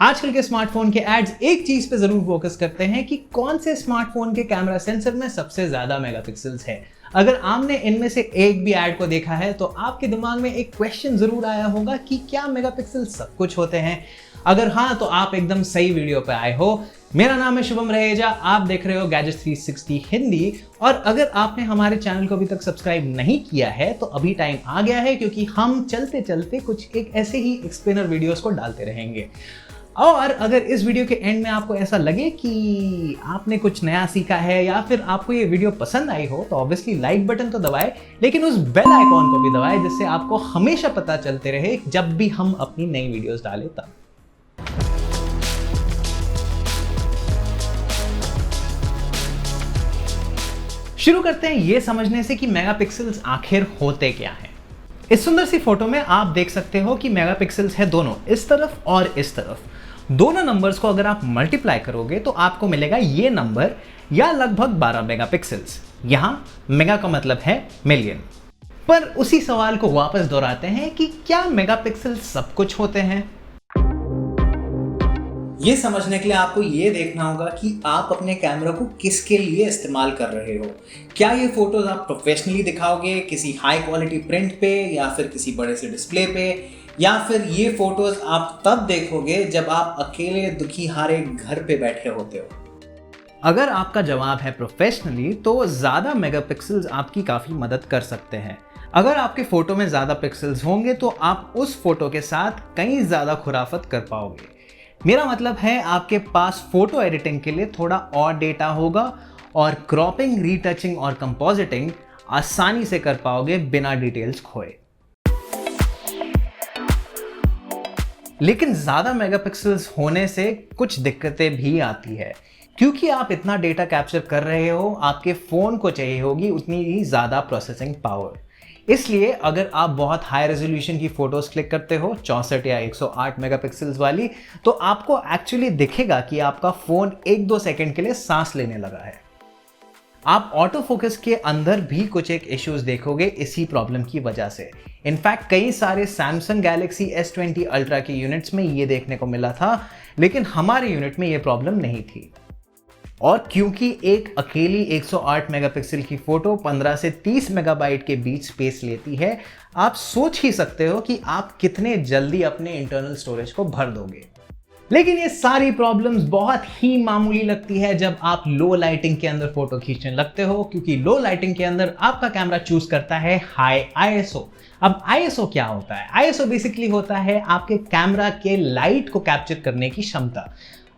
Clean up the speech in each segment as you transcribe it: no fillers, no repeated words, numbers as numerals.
आजकल के स्मार्टफोन के एड्स एक चीज पे जरूर फोकस करते हैं कि कौन से स्मार्टफोन के कैमरा सेंसर में सबसे ज्यादा मेगापिक्सल्स है। अगर आपने इनमें से एक भी ऐड को देखा है तो आपके दिमाग में एक क्वेश्चन जरूर आया होगा कि क्या मेगापिक्सल सब कुछ होते हैं। अगर हाँ तो आप एकदम सही वीडियो पे आए हो। मेरा नाम है शुभम रहेजा, आप देख रहे हो गैजेट्स 360 हिंदी। और अगर आपने हमारे चैनल को अभी तक सब्सक्राइब नहीं किया है तो अभी टाइम आ गया है, क्योंकि हम चलते चलते कुछ एक ऐसे ही एक्सप्लेनर वीडियोस को डालते रहेंगे। और अगर इस वीडियो के एंड में आपको ऐसा लगे कि आपने कुछ नया सीखा है या फिर आपको ये वीडियो पसंद आई हो तो ऑब्वियसली लाइक बटन तो दबाएं, लेकिन उस बेल आइकॉन को भी दबाएं जिससे आपको हमेशा पता चलते रहे जब भी हम अपनी नई वीडियोस डालें तब। शुरू करते हैं ये समझने से कि मेगापिक्सल्स आखिर होते क्या हैं। इस सुंदर सी फोटो में आप देख सकते हो कि मेगापिक्सल्स है दोनों, इस तरफ और इस तरफ। दोनों नंबर्स को अगर आप मल्टीप्लाई करोगे तो आपको मिलेगा ये नंबर या लगभग 12 मेगापिक्सल्स। यहां मेगा का मतलब है मिलियन। पर उसी सवाल को वापस दोहराते हैं कि क्या मेगापिक्सल्स सब कुछ होते हैं। ये समझने के लिए आपको ये देखना होगा कि आप अपने कैमरा को किसके लिए इस्तेमाल कर रहे हो। क्या ये फोटोज आप प्रोफेशनली दिखाओगे किसी हाई क्वालिटी प्रिंट पे या फिर किसी बड़े से डिस्प्ले पे, या फिर ये फोटोज आप तब देखोगे जब आप अकेले दुखी हारे घर पे बैठे होते हो। अगर आपका जवाब है प्रोफेशनली तो ज़्यादा मेगापिक्सल्स आपकी काफ़ी मदद कर सकते हैं। अगर आपके फोटो में ज़्यादा पिक्सल्स होंगे तो आप उस फोटो के साथ कहीं ज़्यादा खुराफत कर पाओगे। मेरा मतलब है आपके पास फोटो एडिटिंग के लिए थोड़ा और डेटा होगा और क्रॉपिंग, रीटचिंग और कंपोजिटिंग आसानी से कर पाओगे बिना डिटेल्स खोए। लेकिन ज़्यादा मेगापिक्सल्स होने से कुछ दिक्कतें भी आती है। क्योंकि आप इतना डेटा कैप्चर कर रहे हो, आपके फ़ोन को चाहिए होगी उतनी ही ज़्यादा प्रोसेसिंग पावर। इसलिए अगर आप बहुत हाई रेजोल्यूशन की फ़ोटोज़ क्लिक करते हो 64 या 108 मेगापिक्सल्स वाली, तो आपको एक्चुअली दिखेगा कि आपका फ़ोन 1-2 सेकंड के लिए सांस लेने लगा है। आप ऑटो फोकस के अंदर भी कुछ एक इश्यूज देखोगे इसी प्रॉब्लम की वजह से। इनफैक्ट कई सारे सैमसंग गैलेक्सी S20 अल्ट्रा के यूनिट्स में ये देखने को मिला था, लेकिन हमारे यूनिट में ये प्रॉब्लम नहीं थी। और क्योंकि एक अकेली 108 मेगापिक्सल की फोटो 15 से 30 मेगाबाइट के बीच स्पेस लेती है, आप सोच ही सकते हो कि आप कितने जल्दी अपने इंटरनल स्टोरेज को भर दोगे। लेकिन ये सारी प्रॉब्लम्स बहुत ही मामूली लगती है जब आप लो लाइटिंग के अंदर फोटो खींचने लगते हो, क्योंकि लो लाइटिंग के अंदर आपका कैमरा चूज करता है हाई ISO। अब ISO क्या होता है? ISO बेसिकली होता है आपके कैमरा के लाइट को कैप्चर करने की क्षमता।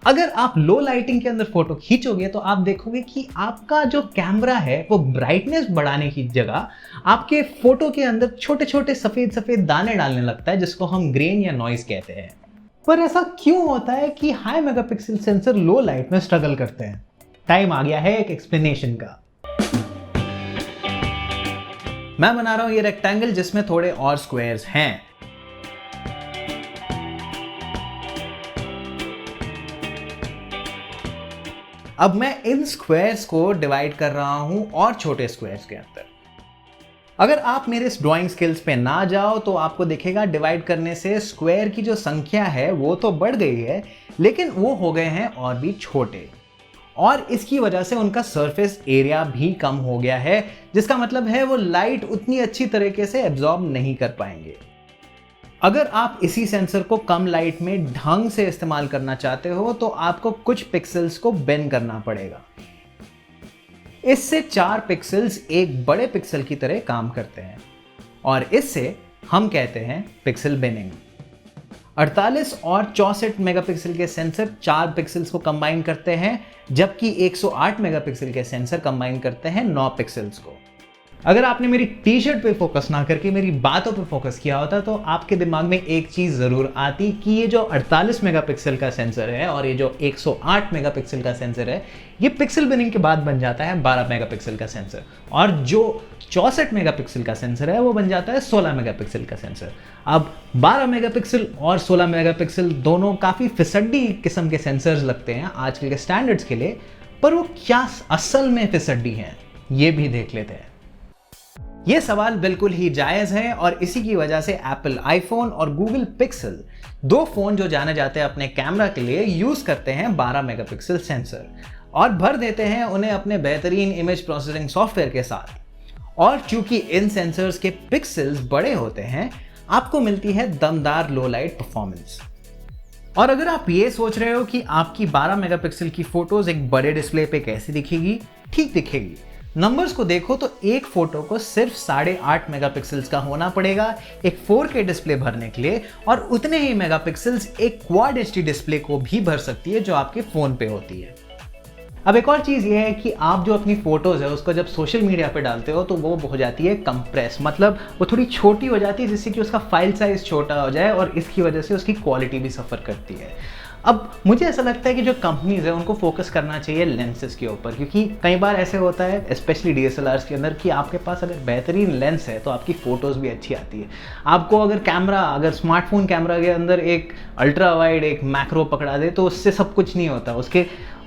अगर आप लो लाइटिंग के अंदर फोटो खींचोगे तो आप देखोगे कि आपका जो कैमरा है वो ब्राइटनेस बढ़ाने की जगह आपके फोटो के अंदर छोटे छोटे सफेद सफेद दाने डालने लगता है, जिसको हम ग्रेन या नॉइज कहते हैं। पर ऐसा क्यों होता है कि हाई मेगापिक्सल सेंसर लो लाइट में स्ट्रगल करते हैं? टाइम आ गया है एक एक्सप्लेनेशन का। मैं बना रहा हूं ये रेक्टेंगल जिसमें थोड़े और स्क्वायर्स हैं। अब मैं इन स्क्वायर्स को डिवाइड कर रहा हूं और छोटे स्क्वायर्स के अंदर। अगर आप मेरे इस ड्राइंग स्किल्स पे ना जाओ तो आपको दिखेगा डिवाइड करने से स्क्वायर की जो संख्या है वो तो बढ़ गई है, लेकिन वो हो गए हैं और भी छोटे। और इसकी वजह से उनका सरफेस एरिया भी कम हो गया है, जिसका मतलब है वो लाइट उतनी अच्छी तरीके से एब्जॉर्ब नहीं कर पाएंगे। अगर आप इसी सेंसर को कम लाइट में ढंग से इस्तेमाल करना चाहते हो तो आपको कुछ पिक्सल्स को बेंड करना पड़ेगा। इससे 4 पिक्सल्स एक बड़े पिक्सल की तरह काम करते हैं और इससे हम कहते हैं पिक्सल बिनिंग। 48 और 64 मेगापिक्सल के सेंसर 4 पिक्सल्स को कंबाइन करते हैं, जबकि 108 मेगापिक्सल के सेंसर कंबाइन करते हैं 9 पिक्सल्स को। अगर आपने मेरी टी शर्ट पे फोकस ना करके मेरी बातों पे फोकस किया होता तो आपके दिमाग में एक चीज़ ज़रूर आती कि ये जो 48 मेगापिक्सल का सेंसर है और ये जो 108 मेगापिक्सल का सेंसर है, ये पिक्सल बिनिंग के बाद बन जाता है 12 मेगापिक्सल का सेंसर, और जो 64 मेगापिक्सल का सेंसर है वो बन जाता है 16 मेगापिक्सल का सेंसर। अब 12 मेगापिक्सल और 16 मेगापिक्सल दोनों काफ़ी फिसड्डी किस्म के सेंसर्स लगते हैं आजकल के स्टैंडर्ड्स के लिए, पर वो क्या असल में फिसड्डी हैं ये भी देख लेते हैं। ये सवाल बिल्कुल ही जायज़ है और इसी की वजह से एप्पल आईफोन और गूगल पिक्सल, दो फ़ोन जो जाने जाते हैं अपने कैमरा के लिए, यूज़ करते हैं 12 मेगापिक्सल सेंसर और भर देते हैं उन्हें अपने बेहतरीन इमेज प्रोसेसिंग सॉफ्टवेयर के साथ। और चूंकि इन सेंसर्स के पिक्सल्स बड़े होते हैं, आपको मिलती है दमदार लो लाइट परफॉर्मेंस। और अगर आप ये सोच रहे हो कि आपकी 12 मेगापिक्सल की फोटोज एक बड़े डिस्प्ले पे कैसे दिखेगी, ठीक दिखेगी। नंबर्स को देखो तो एक फोटो को सिर्फ 8.5 मेगापिक्सल्स का होना पड़ेगा एक 4K डिस्प्ले भरने के लिए, और उतने ही मेगापिक्सल्स एक क्वाड HD डिस्प्ले को भी भर सकती है जो आपके फोन पे होती है। अब एक और चीज़ ये है कि आप जो अपनी फ़ोटोज़ है उसको जब सोशल मीडिया पे डालते हो तो वो हो जाती है कंप्रेस, मतलब वो थोड़ी छोटी हो जाती है जिससे कि उसका फाइल साइज़ छोटा हो जाए और इसकी वजह से उसकी क्वालिटी भी सफ़र करती है। अब मुझे ऐसा लगता है कि जो कंपनीज़ है उनको फोकस करना चाहिए लेंसेज के ऊपर, क्योंकि कई बार ऐसे होता है स्पेशली DSLRs के अंदर कि आपके पास अगर बेहतरीन लेंस है तो आपकी फ़ोटोज़ भी अच्छी आती है। आपको अगर स्मार्टफोन कैमरा के अंदर एक अल्ट्रा वाइड एक मैक्रो पकड़ा दे तो उससे सब कुछ नहीं होता,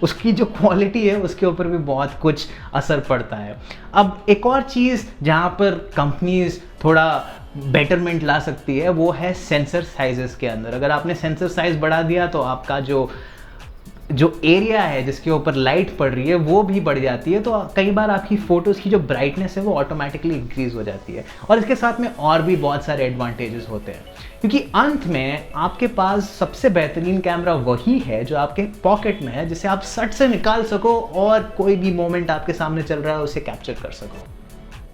उसकी जो क्वालिटी है उसके ऊपर भी बहुत कुछ असर पड़ता है। अब एक और चीज़ जहाँ पर कंपनीज थोड़ा बेटरमेंट ला सकती है वो है सेंसर साइजेस के अंदर। अगर आपने सेंसर साइज बढ़ा दिया तो आपका जो एरिया है जिसके ऊपर लाइट पड़ रही है वो भी बढ़ जाती है, तो कई बार आपकी फ़ोटोज़ की जो ब्राइटनेस है वो ऑटोमेटिकली इंक्रीज़ हो जाती है। और इसके साथ में और भी बहुत सारे एडवांटेजेस होते हैं, क्योंकि अंत में आपके पास सबसे बेहतरीन कैमरा वही है जो आपके पॉकेट में है, जिसे आप सट से निकाल सको और कोई भी मोमेंट आपके सामने चल रहा है उसे कैप्चर कर सको।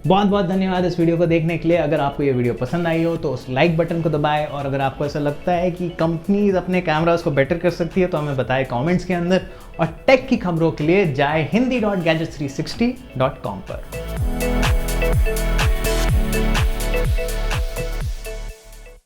बहुत बहुत धन्यवाद इस वीडियो को देखने के लिए। अगर आपको ये वीडियो पसंद आई हो तो उस लाइक बटन को दबाएं, और अगर आपको ऐसा लगता है कि कंपनीज अपने कैमरास को बेटर कर सकती है तो हमें बताएं कमेंट्स के अंदर, और टेक की खबरों के लिए जाए hindi.gadgets360.com पर।